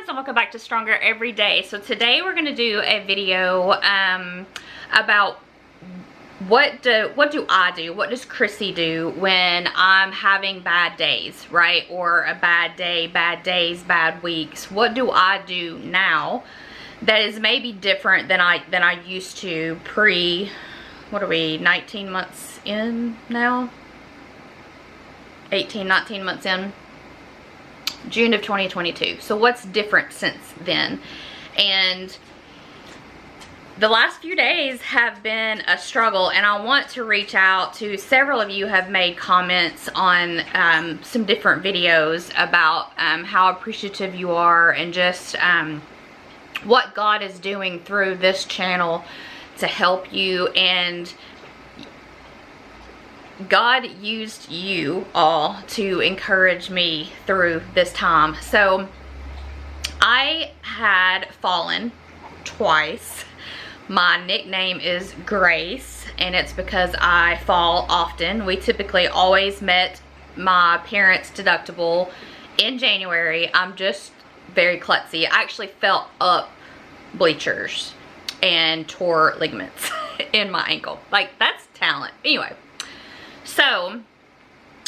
friends, and welcome back to Stronger Every Day. So today we're going to do a video about what do I do, what does Chrissy do when I'm having bad days, right? Or a bad day, bad days, bad weeks. What do I do now that is maybe different than I used to pre, what are we, 19 months in now? 18, 19 months in. June of 2022. So what's different since then? And the last few days have been a struggle, and I want to reach out to several of you have made comments on some different videos about how appreciative you are and just what God is doing through this channel to help you. And God used you all to encourage me through this time. So I had fallen twice. My nickname is Grace, and it's because I fall often. We typically always met my parents' deductible in January. I'm just very klutzy. I actually fell up bleachers and tore ligaments in my ankle. Like, that's talent. Anyway. So,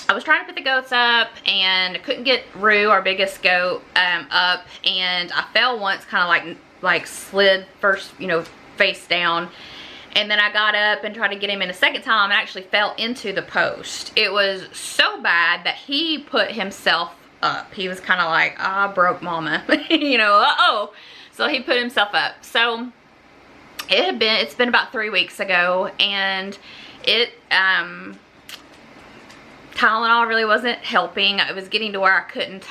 I was trying to put the goats up, and I couldn't get Rue, our biggest goat, up, and I fell once, kind of like slid first, you know, face down, and then I got up and tried to get him in a second time and actually fell into the post. It was so bad that he put himself up. He was kind of like, I broke mama, you know, uh-oh. So he put himself up. So, it's been about 3 weeks ago, and Tylenol really wasn't helping. I was getting to where I couldn't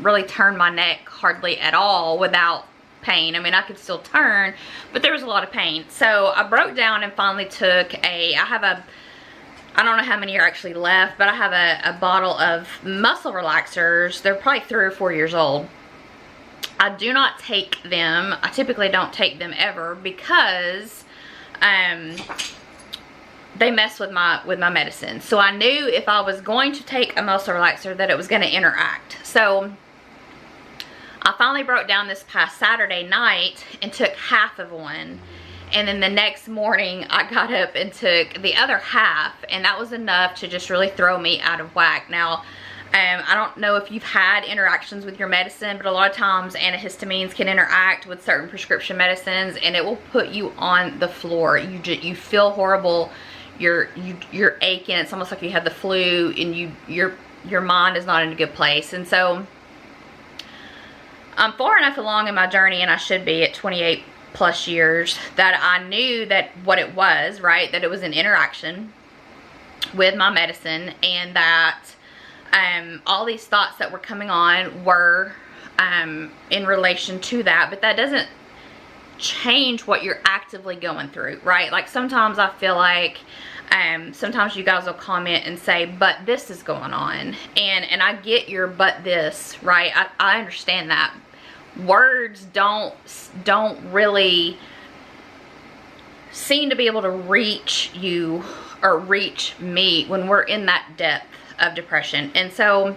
really turn my neck hardly at all without pain. I mean, I could still turn, but there was a lot of pain. So I broke down and finally took I don't know how many are actually left, but I have a bottle of muscle relaxers. They're probably 3 or 4 years old. I do not take them. I typically don't take them ever because they mess with my medicine. So I knew if I was going to take a muscle relaxer that it was going to interact. So I finally broke down this past Saturday night and took half of one. And then the next morning I got up and took the other half, and that was enough to just really throw me out of whack. Now, I don't know if you've had interactions with your medicine, but a lot of times antihistamines can interact with certain prescription medicines, and it will put you on the floor. You feel horrible. You're aching. It's almost like you have the flu, and your mind is not in a good place. And so I'm far enough along in my journey, and I should be at 28 plus years, that I knew that what it was, right? That it was an interaction with my medicine, and that all these thoughts that were coming on were in relation to that. But that doesn't change what you're actively going through, right? Like, sometimes I feel like sometimes you guys will comment and say, but this is going on, and I get your but this, right? I understand that. Words don't really seem to be able to reach you or reach me when we're in that depth of depression. And so,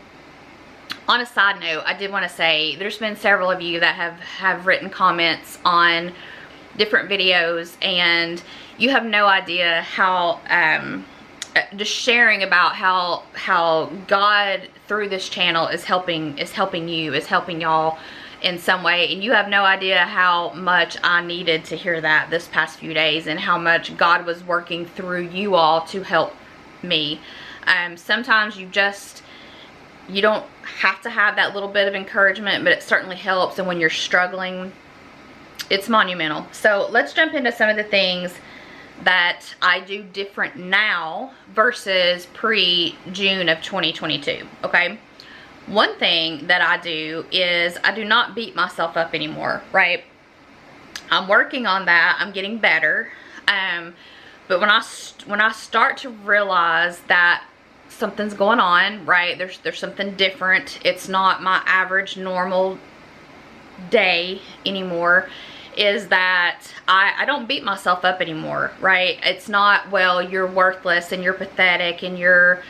on a side note, I did want to say there's been several of you that have written comments on different videos, and you have no idea how just sharing about how God through this channel is helping y'all in some way. And you have no idea how much I needed to hear that this past few days, and how much God was working through you all to help me. Sometimes you don't have to have that little bit of encouragement, but it certainly helps. And when you're struggling, it's monumental. So let's jump into some of the things that I do different now versus pre-June of 2022, okay? One thing that I do is I do not beat myself up anymore, right? I'm working on that. I'm getting better. But when I start to realize that something's going on, right? There's something different. It's not my average normal day anymore. Is that I don't beat myself up anymore, right? It's not, well, you're worthless and you're pathetic and you're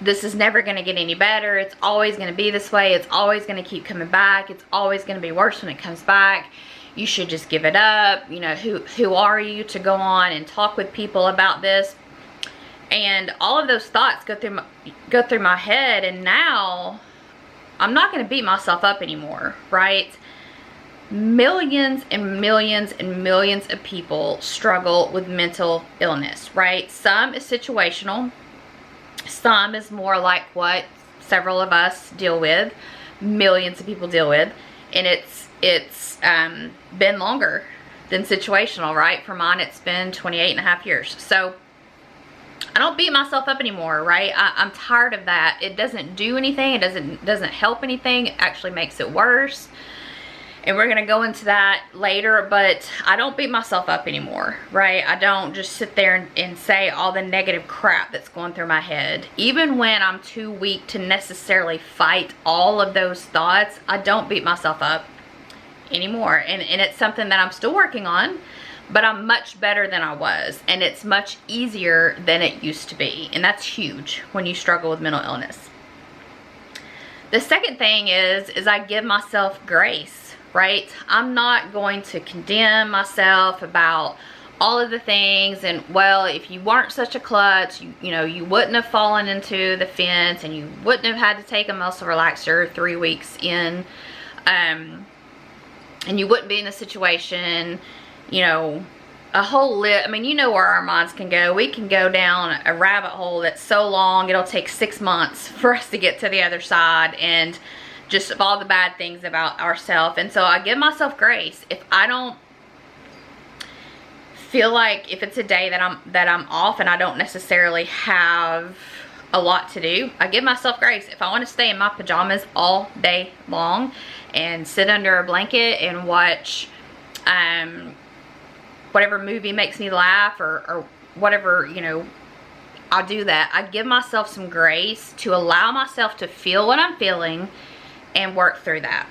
this is never going to get any better. It's always going to be this way. It's always going to keep coming back. It's always going to be worse when it comes back. You should just give it up. You know, who are you to go on and talk with people about this? And all of those thoughts go through my head, and now I'm not going to beat myself up anymore, right? Millions and millions and millions of people struggle with mental illness, right? Some is situational. Some is more like what several of us deal with, millions of people deal with, and it's been longer than situational, right? For mine, it's been 28.5 years. So I don't beat myself up anymore, right? I'm tired of that. It doesn't do anything. It doesn't help anything. It actually makes it worse. And we're going to go into that later, but I don't beat myself up anymore, right? I don't just sit there and say all the negative crap that's going through my head. Even when I'm too weak to necessarily fight all of those thoughts, I don't beat myself up anymore. And it's something that I'm still working on, but I'm much better than I was. And it's much easier than it used to be. And that's huge when you struggle with mental illness. The second thing is I give myself grace. Right? I'm not going to condemn myself about all of the things, and well, if you weren't such a klutz, you know, you wouldn't have fallen into the fence, and you wouldn't have had to take a muscle relaxer 3 weeks in, and you wouldn't be in the situation, you know, a whole list. I mean, you know where our minds can go. We can go down a rabbit hole that's so long, it'll take 6 months for us to get to the other side, and just of all the bad things about ourselves. And so I give myself grace. If I don't feel like, if it's a day that I'm off and I don't necessarily have a lot to do, I give myself grace. If I want to stay in my pajamas all day long and sit under a blanket and watch whatever movie makes me laugh, or whatever, you know, I'll do that. I give myself some grace to allow myself to feel what I'm feeling and work through that.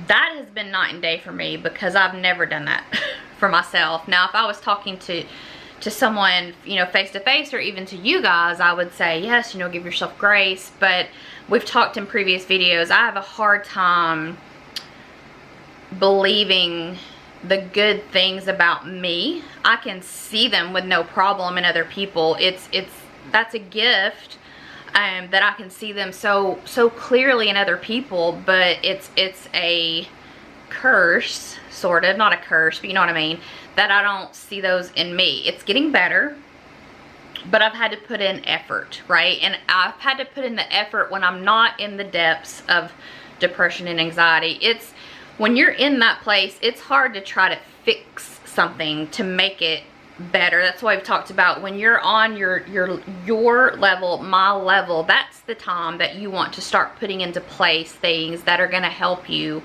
That has been night and day for me, because I've never done that for myself. Now, if I was talking to someone, you know, face to face, or even to you guys, I would say, yes, you know, give yourself grace. But we've talked in previous videos, I have a hard time believing the good things about me. I can see them with no problem in other people. That's a gift. That I can see them so clearly in other people, but it's a curse, sort of, not a curse, but you know what I mean, that I don't see those in me. It's getting better, but I've had to put in effort, right? And I've had to put in the effort when I'm not in the depths of depression and anxiety. It's when you're in that place, it's hard to try to fix something to make it better. That's why we've talked about when you're on your level, my level, that's the time that you want to start putting into place things that are going to help you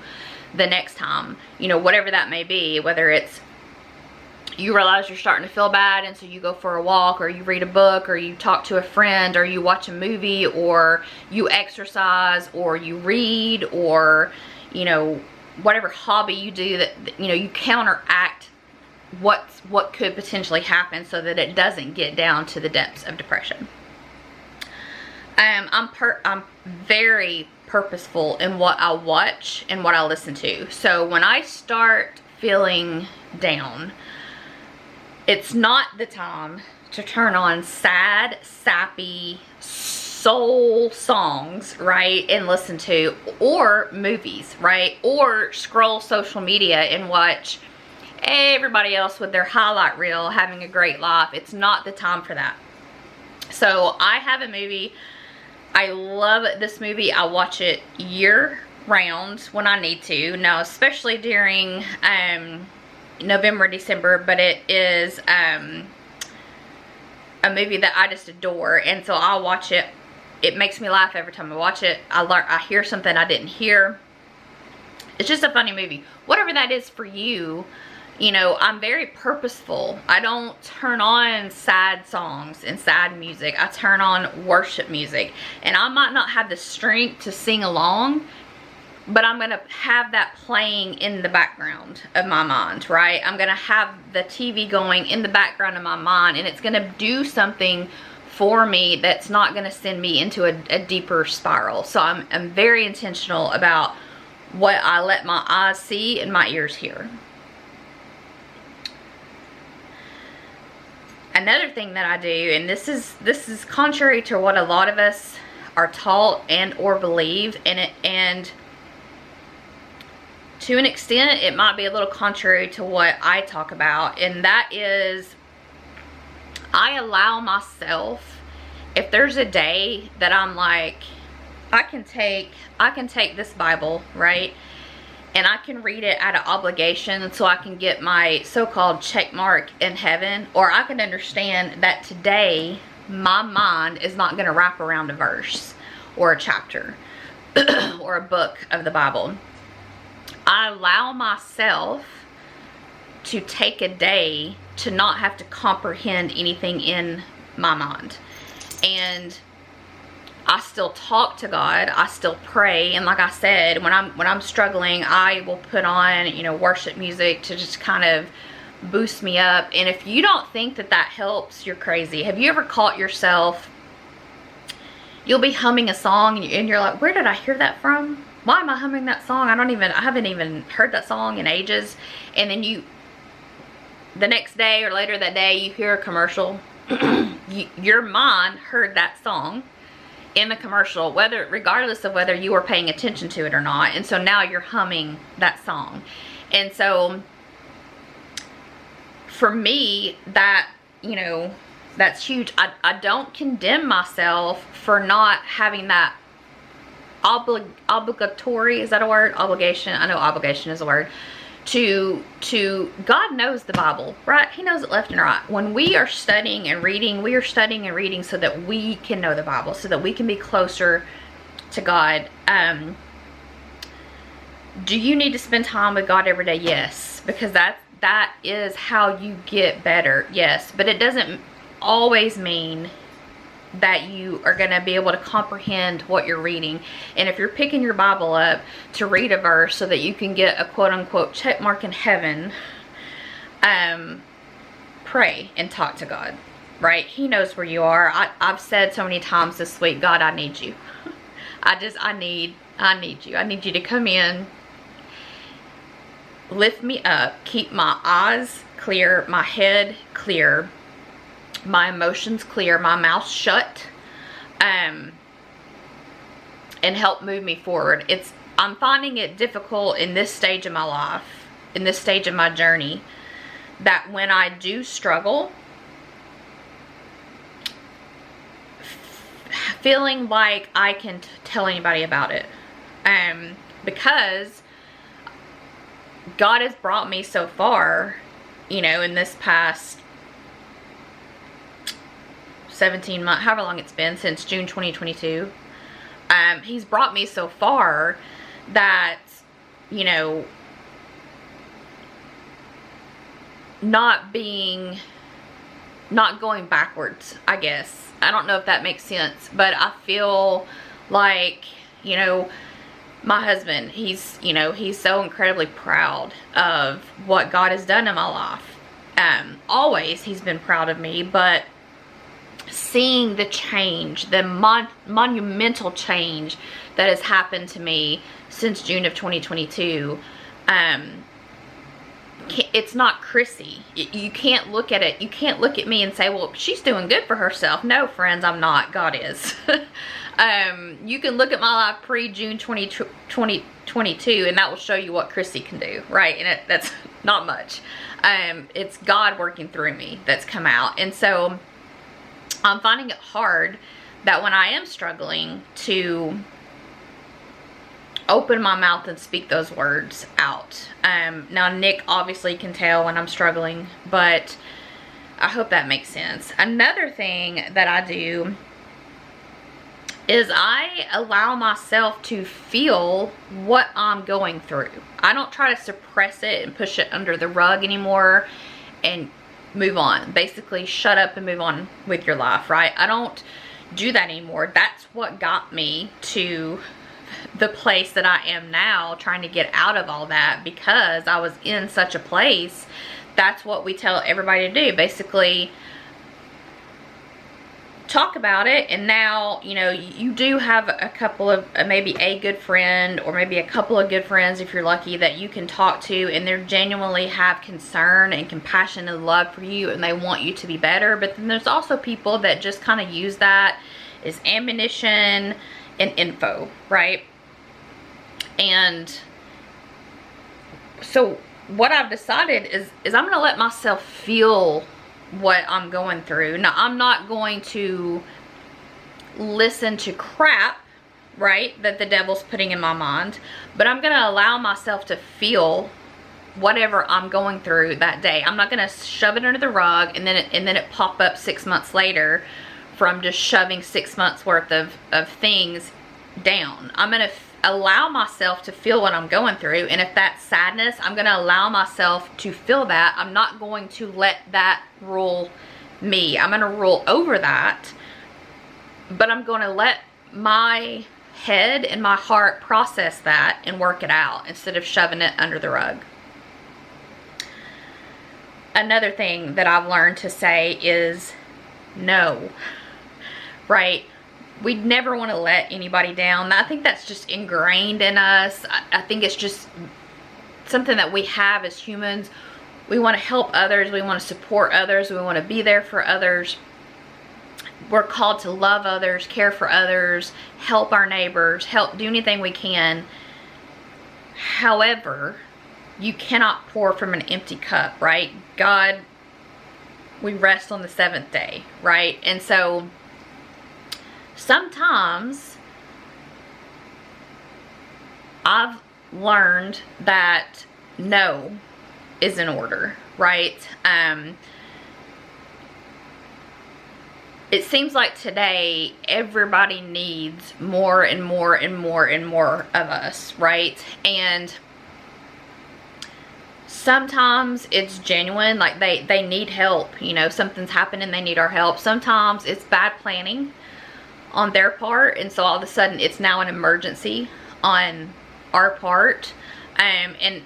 the next time, you know, whatever that may be. Whether it's you realize you're starting to feel bad, and so you go for a walk, or you read a book, or you talk to a friend, or you watch a movie, or you exercise, or you read, or, you know, whatever hobby you do that, you know, you counteract what could potentially happen so that it doesn't get down to the depths of depression. I'm very purposeful in what I watch and what I listen to. So when I start feeling down, it's not the time to turn on sad, sappy, soul songs, right, and listen to, or movies, right, or scroll social media and watch everybody else with their highlight reel having a great life. It's not the time for that. So I have a movie. I love this movie. I watch it year round when I need to. Now, especially during November, December, but it is a movie that I just adore, and so I'll watch it. It makes me laugh every time I watch it. I hear something I didn't hear. It's just a funny movie. Whatever that is for you, you know, I'm very purposeful. I don't turn on sad songs and sad music. I turn on worship music. And I might not have the strength to sing along, but I'm going to have that playing in the background of my mind, right? I'm going to have the TV going in the background of my mind, and it's going to do something for me that's not going to send me into a deeper spiral. So I'm very intentional about what I let my eyes see and my ears hear. Another thing that I do, and this is contrary to what a lot of us are taught and or believe, and to an extent it might be a little contrary to what I talk about, and that is I allow myself, if there's a day that I'm like, I can take this Bible, right, and I can read it out of obligation so I can get my so-called check mark in heaven, or I can understand that today my mind is not going to wrap around a verse or a chapter or a book of the Bible. I allow myself to take a day to not have to comprehend anything in my mind. And I still talk to God. I still pray. And like I said, when I'm struggling, I will put on, you know, worship music to just kind of boost me up. And if you don't think that that helps, you're crazy. Have you ever caught yourself, you'll be humming a song and you're like, where did I hear that from? Why am I humming that song? I haven't even heard that song in ages. And then the next day or later that day, you hear a commercial. Your mind heard that song in the commercial, regardless of whether you were paying attention to it or not. And so now you're humming that song. And so for me, that, you know, that's huge. I don't condemn myself for not having that obligatory, is that a word? Obligation. I know obligation is a word. To God knows the Bible, right? He knows it left and right. When we are studying and reading, we are studying and reading so that we can know the Bible, so that we can be closer to God. Do you need to spend time with God every day? Yes, because that is how you get better. Yes, but it doesn't always mean that you are going to be able to comprehend what you're reading. And if you're picking your Bible up to read a verse so that you can get a quote-unquote check mark in heaven, pray and talk to God, right? He knows where you are. I've said so many times this week, God, I need you. I need you. I need you to come in, lift me up, keep my eyes clear, my head clear, my emotions clear, my mouth shut, and help move me forward. I'm finding it difficult in this stage of my life, in this stage of my journey, that when I do struggle, feeling like I can tell anybody about it, because God has brought me so far, you know, in this past 17 months, however long it's been, since June 2022. He's brought me so far that, you know, not going backwards, I guess. I don't know if that makes sense, but I feel like, you know, my husband, he's so incredibly proud of what God has done in my life. Always he's been proud of me, but seeing the change, the monumental change that has happened to me since June of 2022, it's not Chrissy. You can't look at it. You can't look at me and say, well, she's doing good for herself. No, friends, I'm not. God is. You can look at my life pre-June 2022, and that will show you what Chrissy can do, right? And that's not much. It's God working through me that's come out. And so I'm finding it hard that when I am struggling to open my mouth and speak those words out. Now Nick obviously can tell when I'm struggling, but I hope that makes sense. Another thing that I do is I allow myself to feel what I'm going through. I don't try to suppress it and push it under the rug anymore and move on. Basically, shut up and move on with your life, right? I don't do that anymore. That's what got me to the place that I am now, trying to get out of all that, because I was in such a place. That's what we tell everybody to do. Basically, talk about it, and now, you know, you do have a couple of, maybe a good friend, or maybe a couple of good friends if you're lucky, that you can talk to, and they genuinely have concern and compassion and love for you, and they want you to be better. But then there's also people that just kind of use that as ammunition and info, right? And so what I've decided is I'm gonna let myself feel what I'm going through. Now, I'm not going to listen to crap, right, that the devil's putting in my mind, but I'm gonna allow myself to feel whatever I'm going through that day. I'm not gonna shove it under the rug and then it pop up 6 months later from just shoving 6 months worth of things down. I'm gonna allow myself to feel what I'm going through, and if that's sadness, I'm gonna allow myself to feel that. I'm not going to let that rule me. I'm gonna rule over that, but I'm gonna let my head and my heart process that and work it out instead of shoving it under the rug. Another thing that I've learned to say is no, right? We never want to let anybody down. I think that's just ingrained in us. I think it's just something that we have as humans. We want to help others. We want to support others. We want to be there for others. We're called to love others, care for others, help our neighbors, do anything we can. However, you cannot pour from an empty cup, right? God, we rest on the 7th day, right? And so sometimes I've learned that no is in order, right? It seems like today everybody needs more and more and more and more of us, right? And sometimes it's genuine, like they need help, you know, something's happened and they need our help. Sometimes it's bad planning on their part, and so all of a sudden it's now an emergency on our part. And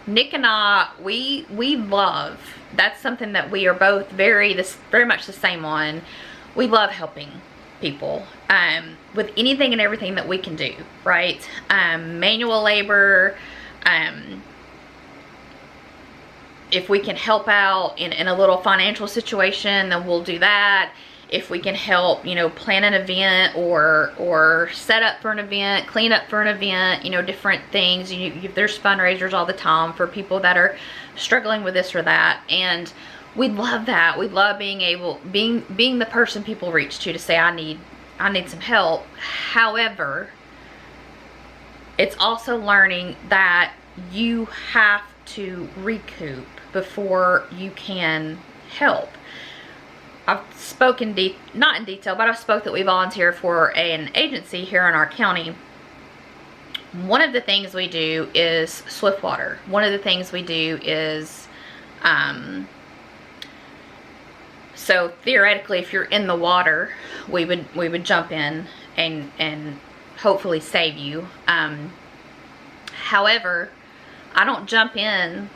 Nick and I, we love, that's something that we are both very much the same on. We love helping people with anything and everything that we can do, right? Manual labor, if we can help out in a little financial situation, then we'll do that. If we can help, you know, plan an event or set up for an event, clean up for an event, you know, different things. There's fundraisers all the time for people that are struggling with this or that, and we love that. We love being the person people reach to say, I need some help. However, it's also learning that you have to recoup before you can help. I've spoken not in detail, but I've spoke that we volunteer for an agency here in our county. One of the things we do is swift water. One of the things we do is, so theoretically, if you're in the water, we would jump in and hopefully save you. However, I don't jump in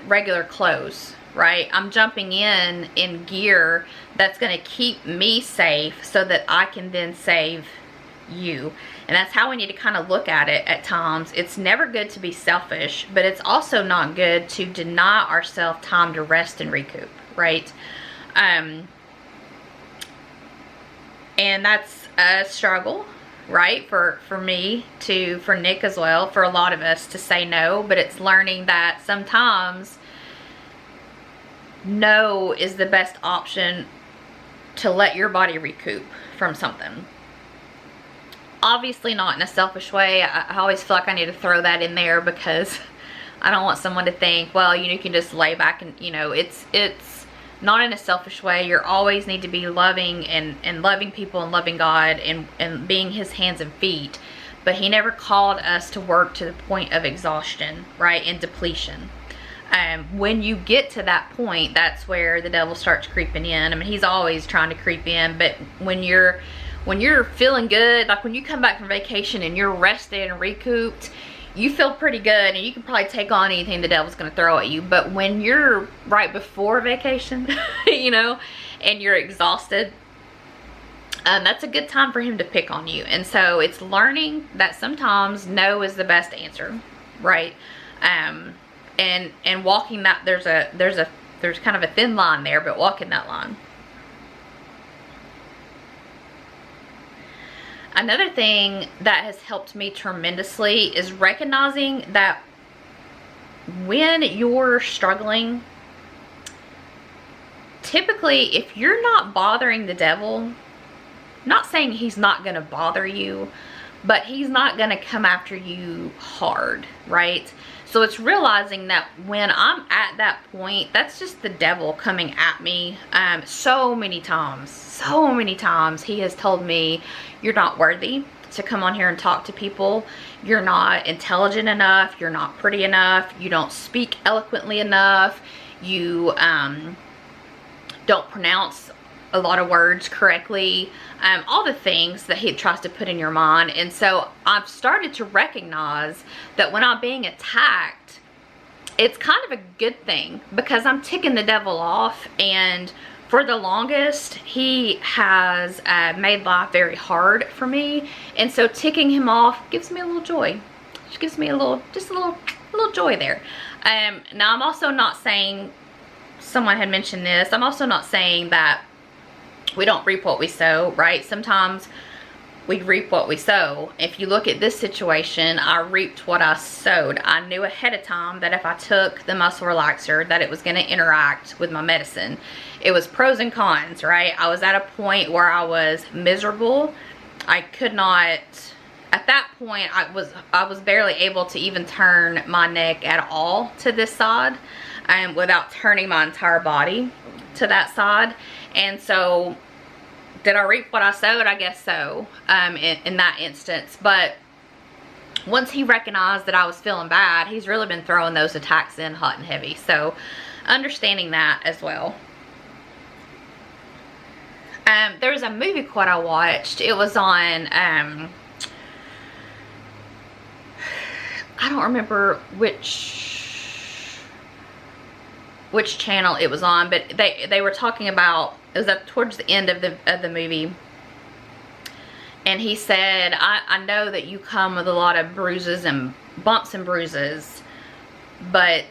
regular clothes, right? I'm jumping in gear that's going to keep me safe so that I can then save you. And that's how we need to kind of look at it at times. It's never good to be selfish, but it's also not good to deny ourselves time to rest and recoup, right? And that's a struggle, right? For me, for Nick as well, for a lot of us to say no, but it's learning that sometimes no is the best option to let your body recoup from something. Obviously not in a selfish way. I always feel like I need to throw that in there because I don't want someone to think, well, you can just lay back and, it's not in a selfish way. You always need to be loving and loving people and loving God and being his hands and feet. But he never called us to work to the point of exhaustion, right, and depletion. When you get to that point, that's where the devil starts creeping in. I mean, he's always trying to creep in, but when you're feeling good, like when you come back from vacation and you're rested and recouped, you feel pretty good and you can probably take on anything the devil's going to throw at you. But when you're right before vacation, you know, and you're exhausted, that's a good time for him to pick on you. And so it's learning that sometimes no is the best answer, right? And walking that, there's kind of a thin line there, but walking that line. Another thing that has helped me tremendously is recognizing that when you're struggling, typically if you're not bothering the devil, I'm not saying he's not going to bother you, but he's not going to come after you hard, right? So it's realizing that when I'm at that point, that's just the devil coming at me. So many times he has told me, you're not worthy to come on here and talk to people. You're not intelligent enough. You're not pretty enough. You don't speak eloquently enough. You don't pronounce a lot of words correctly. All the things that he tries to put in your mind. And so I've started to recognize that when I'm being attacked, it's kind of a good thing, because I'm ticking the devil off. And for the longest, he has made life very hard for me. And so ticking him off gives me a little joy. Just gives me a little joy there. Now I'm also not saying, someone had mentioned this, I'm also not saying that we don't reap what we sow, right? Sometimes we reap what we sow. If you look at this situation, I reaped what I sowed. I knew ahead of time that if I took the muscle relaxer, that it was going to interact with my medicine. It was pros and cons, right? I was at a point where I was miserable. I could not, at that point, I was barely able to even turn my neck at all to this side, without turning my entire body to that side. And so, did I reap what I sowed? I guess so, in that instance. But once he recognized that I was feeling bad, he's really been throwing those attacks in hot and heavy. So, understanding that as well. There was a movie quote I watched. It was on, I don't remember which channel it was on, but they were talking about, it was up towards the end of the movie, and he said, I know that you come with a lot of bruises and bumps and bruises, but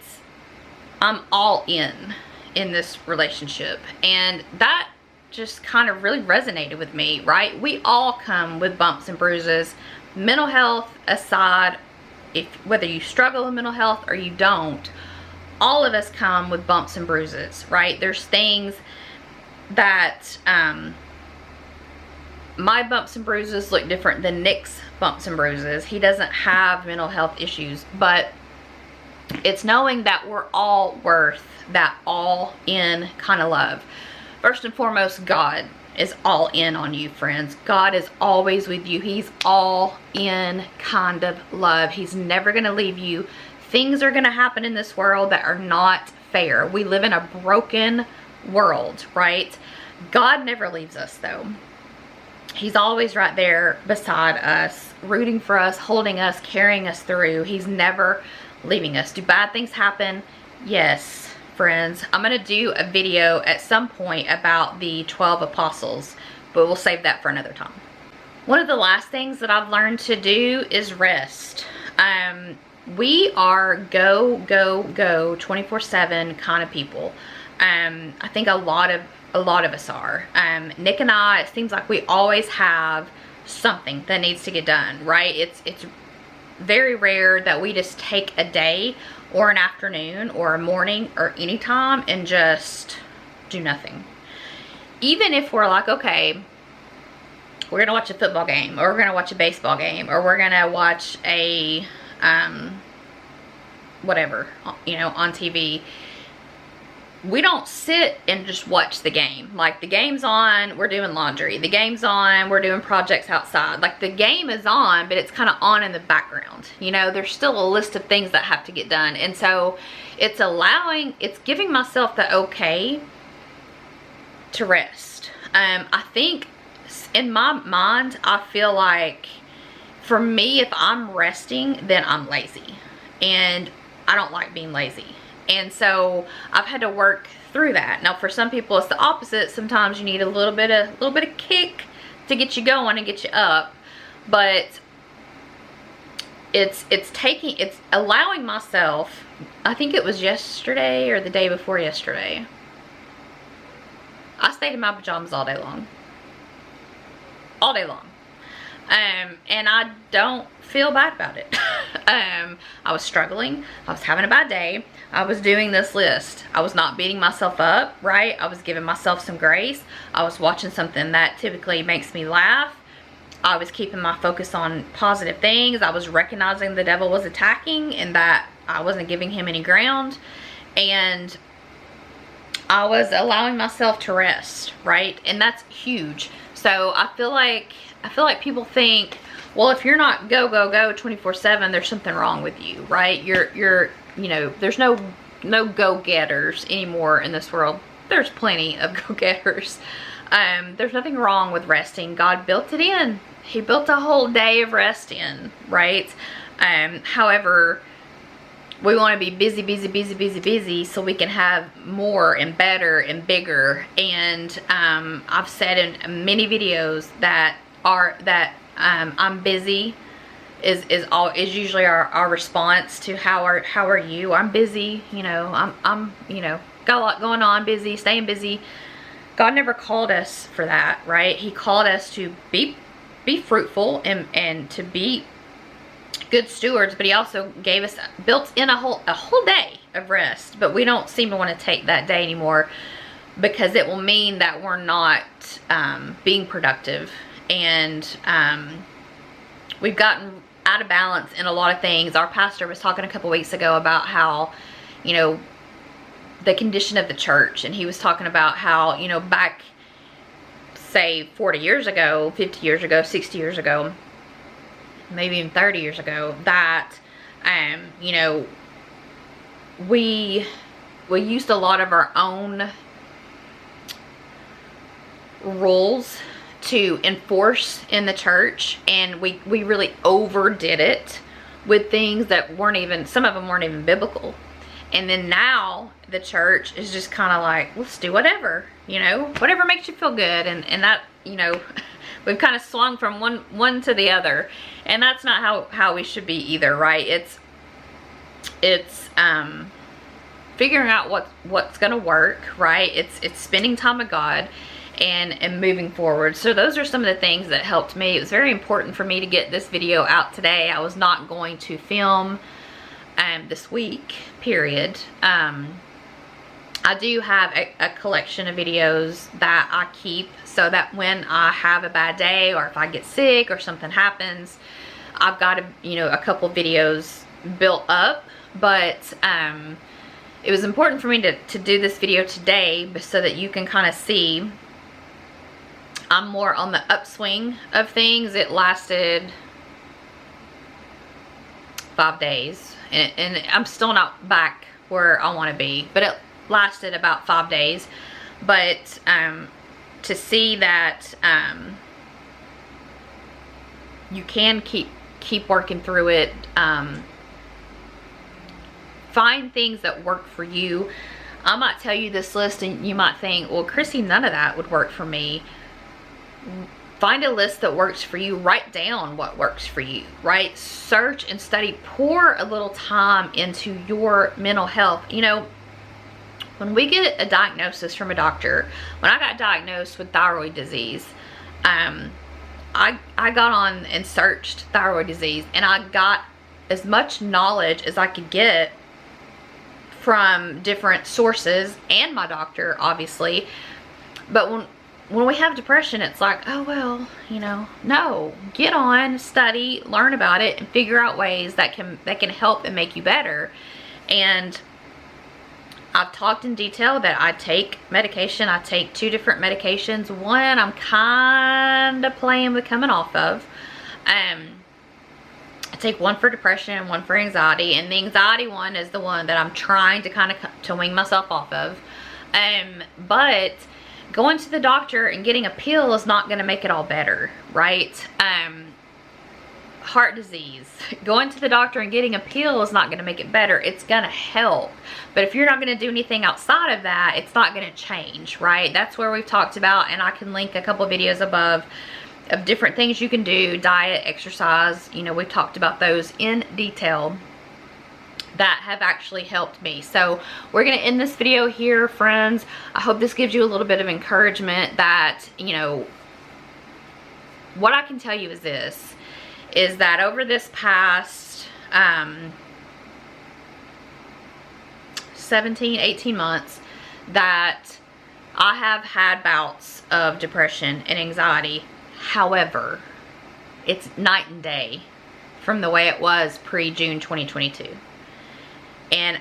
I'm all in this relationship. And that just kind of really resonated with me, right? We all come with bumps and bruises. Mental health aside, whether you struggle with mental health or you don't, all of us come with bumps and bruises, right? There's things that, my bumps and bruises look different than Nick's bumps and bruises. He doesn't have mental health issues, but it's knowing that we're all worth that all in kind of love. First and foremost, God is all in on you, friends. God is always with you. He's all in kind of love. He's never going to leave you. Things are going to happen in this world that are not fair. We live in a broken world, right? God never leaves us, though. He's always right there beside us, rooting for us, holding us, carrying us through. He's never leaving us. Do bad things happen? Yes, friends. I'm going to do a video at some point about the 12 apostles, but we'll save that for another time. One of the last things that I've learned to do is rest. We are go 24/7 kind of people. I think a lot of us are. Nick and I, it seems like we always have something that needs to get done, right? It's very rare that we just take a day or an afternoon or a morning or any time and just do nothing. Even if we're like, okay, we're gonna watch a football game, or we're gonna watch a baseball game, or we're gonna watch a whatever, you know, on TV. We don't sit and just watch the game. Like, the game's on, we're doing laundry. The game's on, we're doing projects outside. Like, the game is on, but it's kind of on in the background. You know, there's still a list of things that have to get done. And so it's giving myself the okay to rest. I think in my mind, I feel like for me, if I'm resting, then I'm lazy, and I don't like being lazy. And so I've had to work through that. Now for some people it's the opposite. Sometimes you need a little bit of kick to get you going and get you up. But it's allowing myself, I think it was yesterday or the day before yesterday, I stayed in my pajamas all day long. All day long. And I don't feel bad about it. I was struggling. I was having a bad day. I was doing this list. I was not beating myself up, right? I was giving myself some grace. I was watching something that typically makes me laugh. I was keeping my focus on positive things. I was recognizing the devil was attacking and that I wasn't giving him any ground. And I was allowing myself to rest, right? And that's huge. So I feel like people think, well, if you're not go 24/7, there's something wrong with you, right? You're you know, there's no go-getters anymore in this world. There's plenty of go-getters. There's nothing wrong with resting. God built it in. He built a whole day of rest in, right? However, we want to be busy so we can have more and better and bigger. And I've said in many videos that I'm busy is usually our response to how are you? I'm busy, you know, I'm you know, got a lot going on, busy, staying busy. God never called us for that, right? He called us to be fruitful and to be good stewards, but he also gave us, built in a whole day of rest. But we don't seem to want to take that day anymore, because it will mean that we're not being productive. And we've gotten out of balance in a lot of things. Our pastor was talking a couple weeks ago about how, you know, the condition of the church, and he was talking about how, you know, back say 40 years ago, 50 years ago, 60 years ago, maybe even 30 years ago, that you know, we used a lot of our own rules to enforce in the church, and we really overdid it with things that weren't even, some of them weren't even biblical. And then now the church is just kind of like, let's do whatever, you know, whatever makes you feel good. And that, you know, we've kind of swung from one to the other, and that's not how we should be either, right? It's figuring out what's gonna work, right? It's spending time with God and moving forward. So those are some of the things that helped me. It was very important for me to get this video out today. I was not going to film this week, period. I do have a collection of videos that I keep so that when I have a bad day, or if I get sick or something happens, I've got a couple videos built up. But it was important for me to do this video today so that you can kind of see I'm more on the upswing of things. It lasted 5 days, and I'm still not back where I want to be, but it lasted about 5 days. But to see that you can keep working through it, find things that work for you. I might tell you this list and you might think, well, Chrissy, none of that would work for me. Find a list that works for you. Write down what works for you, right? Search and study. Pour a little time into your mental health. You know, when we get a diagnosis from a doctor, when I got diagnosed with thyroid disease, I got on and searched thyroid disease, and I got as much knowledge as I could get from different sources and my doctor, obviously. But when we have depression, it's like, oh, well, you know, no, get on, study, learn about it, and figure out ways that can help and make you better. And I've talked in detail that I take medication. I take 2 different medications. One I'm kind of playing with coming off of. I take one for depression and one for anxiety, and the anxiety one is the one that I'm trying to kind of to wean myself off of. But going to the doctor and getting a pill is not going to make it all better, right? heart disease. Going to the doctor and getting a pill is not going to make it better. It's going to help. But if you're not going to do anything outside of that, it's not going to change, right? That's where we've talked about, and I can link a couple videos above of different things you can do, diet, exercise. You know, we've talked about those in detail that have actually helped me. So we're going to end this video here, friends. I hope this gives you a little bit of encouragement that, you know, what I can tell you is this, is that over this past 17, 18 months, that I have had bouts of depression and anxiety. However, it's night and day from the way it was pre-June 2022. And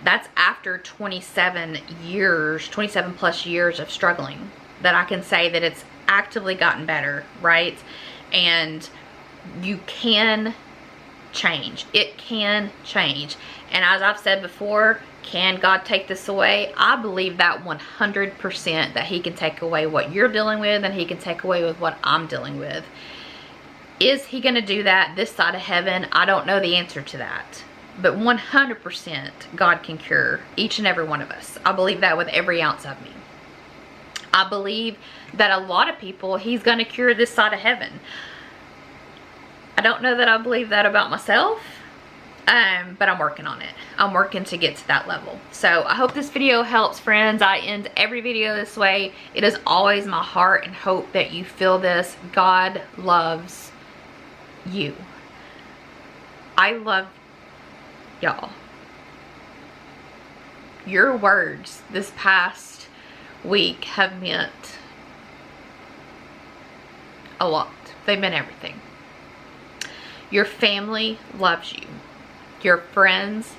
that's after 27 plus years of struggling, that I can say that it's actively gotten better, right? And you can change. It can change. And as I've said before, can God take this away? I believe that 100%, that he can take away what you're dealing with, and he can take away with what I'm dealing with. Is he going to do that this side of heaven? I don't know the answer to that. But 100% God can cure each and every one of us. I believe that with every ounce of me. I believe that a lot of people, he's going to cure this side of heaven. I don't know that I believe that about myself, but I'm working on it. I'm working to get to that level. So I hope this video helps, friends. I end every video this way. It is always my heart and hope that you feel this. God loves you. I love y'all. Your words this past week have meant a lot. They've meant everything. Your family loves you. Your friends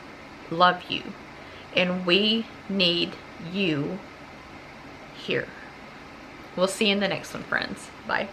love you. And we need you here. We'll see you in the next one, friends. Bye.